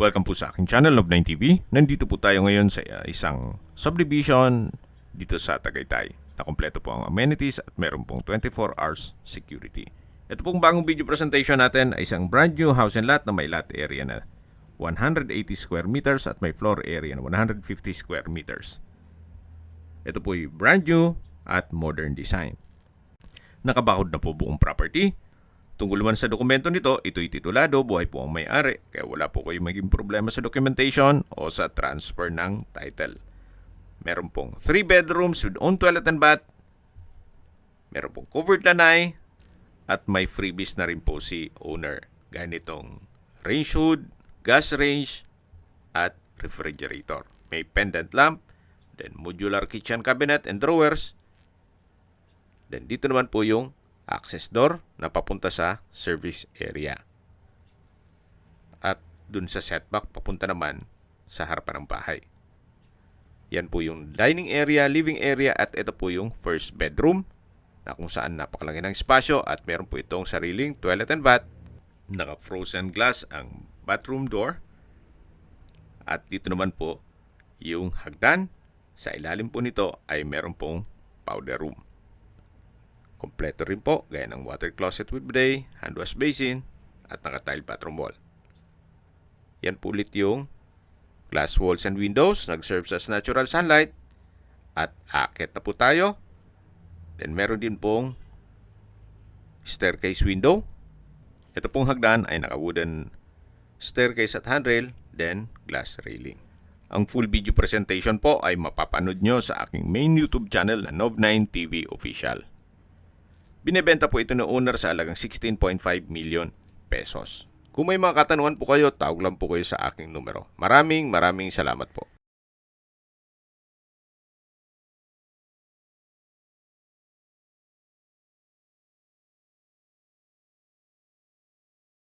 Welcome po sa aking channel, Love9 TV. Nandito po tayo ngayon sa isang subdivision dito sa Tagaytay na kumpleto po ang amenities at meron pong 24 hours security. Ito pong bagong video presentation natin ay isang brand new house and lot na may lot area na 180 square meters at may floor area na 150 square meters. Ito po ay brand new at modern design. Nakabakod na po buong property. Tungkol naman sa dokumento nito, ito'y titulado, buhay po ang may-ari, kaya wala po kayong maging problema sa documentation o sa transfer ng title. Meron pong 3 bedrooms with own toilet and bath, meron pong covered lanai, at may freebies na rin po si owner. Ganitong range hood, gas range, at refrigerator. May pendant lamp, then modular kitchen cabinet and drawers. Then dito naman po yung access door na papunta sa service area. At dun sa setback papunta naman sa harapan ng bahay. Yan po yung dining area, living area at ito po yung first bedroom na kung saan napakalaki ng espasyo at meron po itong sariling toilet and bath. Naka-frozen glass ang bathroom door. At dito naman po yung hagdan. Sa ilalim po nito ay meron pong powder room. Kompleto rin po, gaya ng water closet with bidet, hand wash basin, at naka-tile bathroom wall. Yan po ulit yung glass walls and windows, nag-serve as natural sunlight, at akit na po tayo. Then meron din pong staircase window. Ito pong hagdan ay naka-wooden staircase at handrail, then glass railing. Ang full video presentation po ay mapapanood nyo sa aking main YouTube channel na Love9 TV Official. Binebenta po ito ng owner sa halagang 16.5 million pesos. Kung may mga katanungan po kayo, tawag lang po kayo sa aking numero. Maraming salamat po.